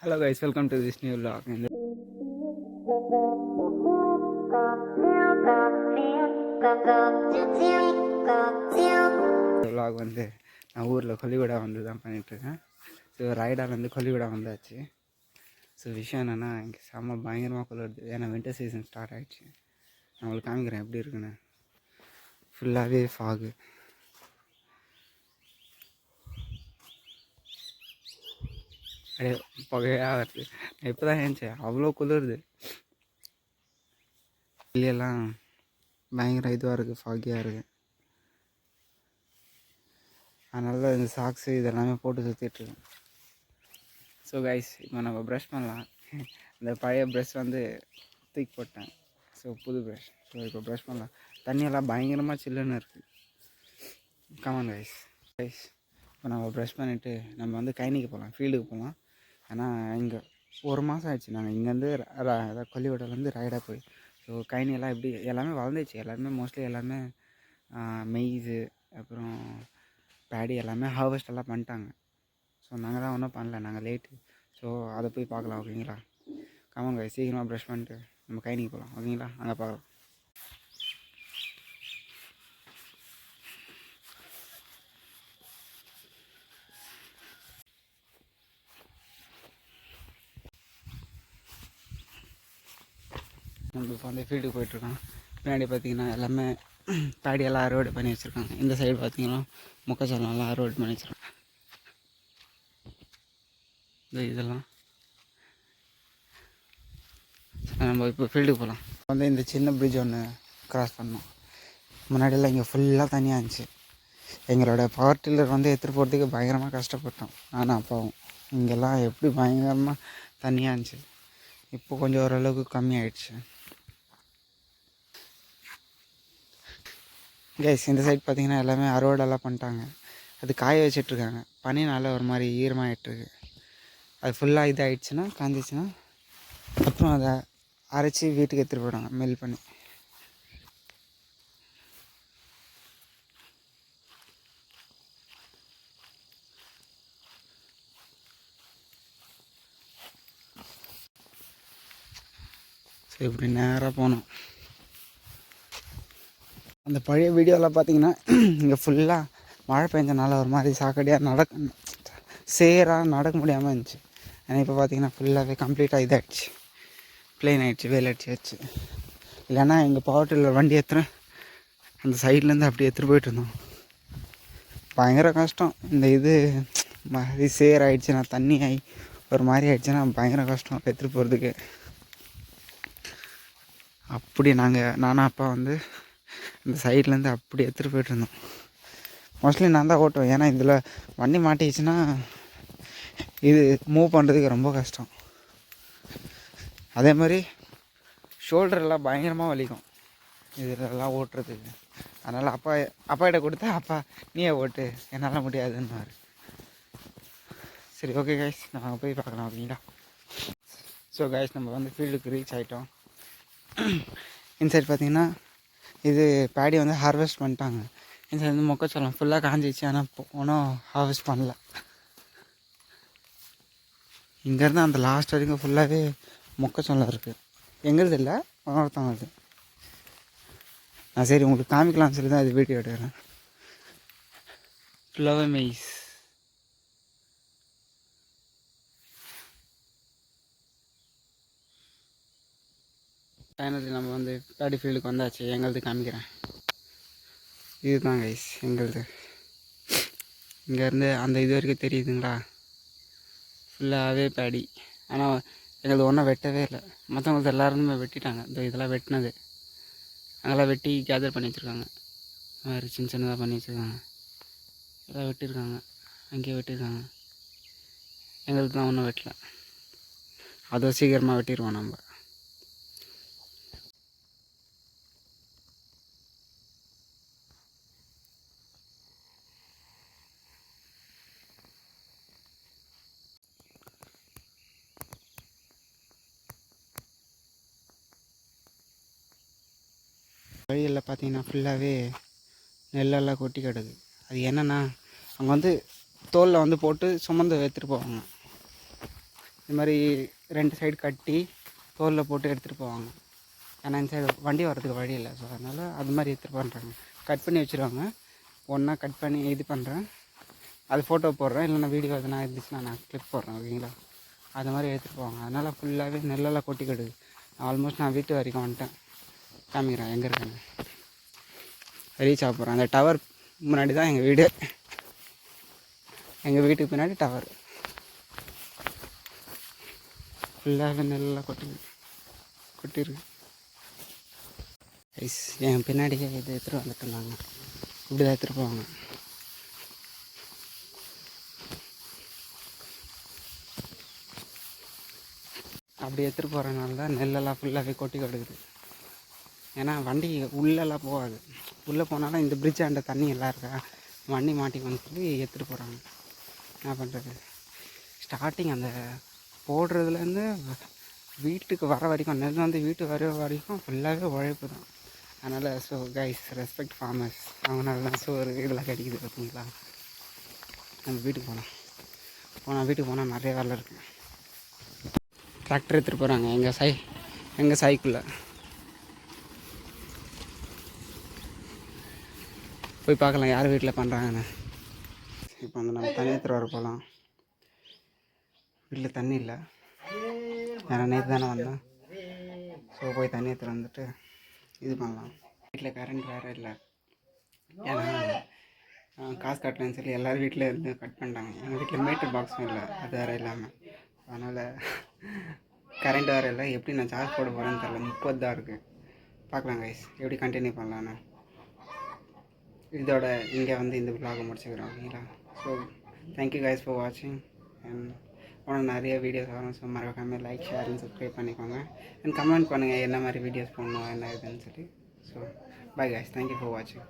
Hello guys, welcome to this new vlog. இந்த vlog வந்து நான் ஊரில் கொல்லிவிடா வந்து தான் பண்ணிகிட்ருக்கேன். ஸோ ரைடாலேருந்து கொல்லிவிடா வந்தாச்சு. ஸோ விஷயம் என்னென்னா இங்கே செம்ம பயங்கரமாக குளிருது. ஏன்னா வின்டர் சீசன் ஸ்டார்ட் ஆகிடுச்சு. நான் உங்களுக்கு காமிக்கிறேன் எப்படி இருக்குன்னு. ஃபுல்லாகவே ஃபாகு. அப்படியே புகையாக வருது. இப்போ தான் ஏன்ச்சேன், அவ்வளோ குளிருது. வெளியெல்லாம் பயங்கர இதுவாக இருக்குது, ஃபாகியாக இருக்குது. அதனால இந்த சாக்ஸு இதெல்லாமே போட்டு சுற்றிட்டுருக்கேன். ஸோ கைஸ், இப்போ நம்ம ப்ரஷ் பண்ணலாம். இந்த பழைய ப்ரஷ் வந்து தூக்கி போட்டேன். ஸோ புது ப்ரஷ். ஸோ இப்போ ப்ரஷ் பண்ணலாம். தண்ணியெல்லாம் பயங்கரமாக சில்லுன்னு இருக்குது. Come on guys. இப்போ நம்ம ப்ரஷ் பண்ணிவிட்டு நம்ம வந்து கைனிக்கு போகலாம், ஃபீல்டுக்கு போகலாம். ஆனால் இங்கே 1 மாதம் ஆயிடுச்சு நாங்கள் இங்கேருந்து அதாவது கொல்லிவிடாலேருந்து ரைடாக போய். ஸோ கைனியெல்லாம் எப்படி எல்லாமே வளர்ந்துச்சு. எல்லாருமே மோஸ்ட்லி எல்லாமே மெய்ஸு அப்புறம் பேடி எல்லாமே ஹார்வெஸ்ட் எல்லாம் பண்ணிட்டாங்க. ஸோ நாங்கள் தான் ஒன்றும் பண்ணல, நாங்கள் லேட்டு. ஸோ அதை போய் பார்க்கலாம், ஓகேங்களா? கமான் கைஸ், சீக்கிரமாக ப்ரஷ் பண்ணிட்டு நம்ம கைனிக்கு போகலாம், ஓகேங்களா? அங்கே பார்க்கலாம். நம்ம இப்போ வந்து ஃபீல்டுக்கு போயிட்டுருக்கோம். பின்னாடி பார்த்திங்கன்னா எல்லாமே பேடியெல்லாம் அறுவடை பண்ணி வச்சுருக்காங்க. இந்த சைடு பார்த்திங்கன்னா முக்கச்சோளம்லாம் அறுவடை பண்ணி வச்சுருக்காங்க. இதெல்லாம் நம்ம இப்போ ஃபீல்டுக்கு போகலாம். வந்து இந்த சின்ன பிரிட்ஜ் ஒன்று க்ராஸ் பண்ணோம். முன்னாடியெல்லாம் இங்கே ஃபுல்லாக தனியாக இருந்துச்சு. எங்களோட பவர் டில்லர் வந்து எடுத்துகிட்டு போகிறதுக்கு பயங்கரமாக கஷ்டப்பட்டோம், நானும் அப்பாவும். இங்கெல்லாம் எப்படி பயங்கரமாக தனியாக இருந்துச்சு. இப்போ கொஞ்சம் ஓரளவுக்கு கம்மியாயிடுச்சு. கைஸ், இந்த சைட் பார்த்திங்கன்னா எல்லாமே அறுவடைலாம் பண்ணிட்டாங்க. அது காய வச்சிட்ருக்காங்க. பனினால ஒரு மாதிரி ஈரமாகிட்டுருக்கு. அது ஃபுல்லாக இதாகிடுச்சுன்னா, காஞ்சிச்சுன்னா அப்புறம் அதை அரைச்சி வீட்டுக்கு எடுத்துகிட்டு போயிடுவாங்க, மெல் பண்ணி. ஸோ இப்படி நேராக போனோம். அந்த பழைய வீடியோவில் பார்த்தீங்கன்னா இங்கே ஃபுல்லாக மழை பெஞ்சனால ஒரு மாதிரி சாக்கடையாக சேராக நடக்க முடியாமல் இருந்துச்சு. ஆனால் இப்போ பார்த்தீங்கன்னா ஃபுல்லாகவே கம்ப்ளீட்டாக இதாகிடுச்சு, ப்ளெயின் ஆகிடுச்சு, வேலை அடிச்சு. இல்லைன்னா எங்கள் பவர் டில்லர் வண்டி ஏற்றுறேன் அந்த சைட்லேருந்து அப்படி எடுத்துகிட்டு போயிட்டு இருந்தோம். பயங்கர கஷ்டம். இந்த இது மாதிரி சேர் ஆகிடுச்சுன்னா, தண்ணி ஆகி ஒரு மாதிரி ஆகிடுச்சுன்னா பயங்கர கஷ்டம் எடுத்துகிட்டு போகிறதுக்கு. அப்படி நானும் அப்பா வந்து இந்த சைட்லேருந்து அப்படி எடுத்துகிட்டு போய்ட்டுருந்தோம். மோஸ்ட்லி நான் தான் ஓட்டுவேன். ஏன்னா இதில் வண்டி மாட்டிக்கிச்சுன்னா இது மூவ் பண்ணுறதுக்கு ரொம்ப கஷ்டம். அதே மாதிரி ஷோல்டரெல்லாம் பயங்கரமாக வலிக்கும் இதிலெல்லாம் ஓட்டுறதுக்கு. அதனால் அப்பாகிட்ட கொடுத்தா அப்பா நீயே ஓட்டு, என்னால் முடியாதுன்னாரு. சரி, ஓகே கைஸ், நாங்கள் போய் பார்க்கலாம், ஓகேங்களா? ஸோ கைஸ், நம்ம வந்து ஃபீல்டுக்கு ரீச் ஆகிட்டோம். இன்சைட் பார்த்திங்கன்னா இது பேடி வந்து ஹார்வெஸ்ட் பண்ணிட்டாங்க. இந்த சைடு வந்து மொக்கச்சோளம் ஃபுல்லாக காஞ்சிச்சு. ஆனால் ஒன்றும் ஹார்வெஸ்ட் பண்ணல. இங்கேருந்து அந்த லாஸ்ட் வரைக்கும் ஃபுல்லாகவே மொக்கச்சோளம் இருக்குது. எங்கிறது இல்லை, ஒருத்தவங்க. நான் சரி உங்களுக்கு காமிக்கலாம்னு சொல்லி தான் இது வீடியோ எடுக்கிறேன். ஃபுல்லாகவே மெய்ஸ். ஃபைனலி நம்ம வந்து பேடி ஃபீல்டுக்கு வந்தாச்சு. எங்களது காமிக்கிறேன். இதுதான் கைஸ் எங்களது. இங்கேருந்து அந்த இது வரைக்கும் தெரியுதுங்களா, ஃபுல்லாகவே பேடி. ஆனால் எங்களது ஒன்றும் வெட்டவே இல்லை. மற்றவங்களுக்கு எல்லாருமே வெட்டிட்டாங்க. இதெல்லாம் வெட்டினது அங்கெல்லாம் வெட்டி கேதர் பண்ணி வச்சுருக்காங்க. மாதிரி சின்ன சின்னதாக பண்ணி வச்சுருக்காங்க. எல்லாம் வெட்டியிருக்காங்க, அங்கேயே வெட்டியிருக்காங்க. எங்களுக்கு தான் ஒன்றும் வெட்டலை. அதை சீக்கிரமாக வெட்டிடுவோம் நம்ம. வழியில் பார்த்தீங்கன்னா ஃபுல்லாகவே நெல்லெல்லாம் கொட்டி கிடக்கு. அது என்னென்னா அங்கே வந்து தோலில் வந்து போட்டு சுமந்து எடுத்துகிட்டு போவாங்க. இது மாதிரி 2 சைடு கட்டி தோலில் போட்டு எடுத்துகிட்டு போவாங்க. ஏன்னா இந்த சைடு வண்டி வரதுக்கு வழி இல்லை. ஸோ அதனால் அது மாதிரி எடுத்துகிட்டு பண்ணுறாங்க. கட் பண்ணி வச்சுருவாங்க. ஒன்றா கட் பண்ணி இது பண்ணுறேன், அது ஃபோட்டோ போடுறேன், இல்லைன்னா வீடியோ எதுனா இருந்துச்சுன்னா நான் கிளிப் போடுறேன். ஓகேங்களா? அது மாதிரி எடுத்துகிட்டு போவாங்க. அதனால் ஃபுல்லாகவே நெல்லெல்லாம் கொட்டி கிடுது. ஆல்மோஸ்ட் நான் வீட்டு வரைக்கும் வந்துட்டேன். காமிக்கிறேன் எங்கே இருக்கேன்னு. ரீச் ஆக போகிறேன். அந்த டவர் முன்னாடி தான் எங்கள் வீடு. எங்கள் வீட்டுக்கு பின்னாடி டவர். ஃபுல்லாகவே நெல்லெல்லாம் கொட்டிருக்கு. ஐஸ் என் பின்னாடியே இது எடுத்துகிட்டு வந்துட்டு இருந்தாங்க. இப்படி தான் எடுத்துகிட்டு போவாங்க. அப்படி எடுத்துகிட்டு போகிறனால தான் நெல்லெல்லாம் ஃபுல்லாகவே கொட்டி கிடக்குது. ஏன்னா வண்டி உள்ளெல்லாம் போகாது. உள்ளே போனாலும் இந்த பிரிட்ஜ் ஆண்ட தண்ணி எல்லாம் இருக்கா, வண்டி மாட்டிக்கணும்னு சொல்லி எடுத்துகிட்டு போகிறாங்க. என்ன பண்ணுறது, ஸ்டார்டிங் அந்த போடுறதுலேருந்து வீட்டுக்கு வர வரைக்கும், நெல் வந்து வீட்டுக்கு வர வரைக்கும் ஃபுல்லாகவே உழைப்பு தான். அதனால் ஸோ கைஸ், ரெஸ்பெக்ட் ஃபார்மர்ஸ். அவங்களால தான் சோறு இதெல்லாம் கிடைக்குது. பார்த்தீங்களா? நம்ம வீட்டுக்கு வீட்டுக்கு போனால் நிறைய வேலை இருக்குது. டிராக்டர் எடுத்துகிட்டு போகிறாங்க எங்கள் சைக்கிளில். போய் பார்க்கலாம் யார் வீட்டில் பண்ணுறாங்கன்னு. இப்போ வந்து நம்ம தண்ணி எடுத்துகிட்டு வர போகலாம். வீட்டில் தண்ணி இல்லை, ஏன்னா நேற்று தானே வந்தேன். ஸோ போய் தண்ணி எடுத்துகிட்டு வந்துட்டு இது பண்ணலாம். வீட்டில் கரண்ட் வேறு இல்லை. ஏன்னா காசு கட்டலன்னு சொல்லி எல்லோரும் வீட்டில் இருந்து கட் பண்ணிட்டாங்க. எங்கள் வீட்டில் மீட்டர் பாக்ஸும் இல்லை, அது வேறு இல்லாமல். அதனால் கரண்ட் வேறு இல்லை. எப்படி நான் சார்ஜ் போட போகிறேன்னு தெரியல. 30 தான் இருக்குது. பார்க்கலாம் கைஸ், எப்படி கண்டினியூ பண்ணலான்னு. இதோட இங்கே வந்து இந்த vlog முடிச்சுக்கிறோம். ஓகேங்களா? ஸோ தேங்க்யூ கைஸ் ஃபார் வாட்சிங். அண்ட் இன்னும் நிறைய வீடியோஸ் வரும். ஸோ மறக்காமல் லைக், ஷேர் அண்ட் சப்ஸ்கிரைப் பண்ணிக்கோங்க. அண்ட் கமெண்ட் பண்ணுங்கள் என்ன மாதிரி வீடியோஸ் பண்ணணும் என்ன இதுன்னு சொல்லி. So bye guys, thank you for வாட்சிங்.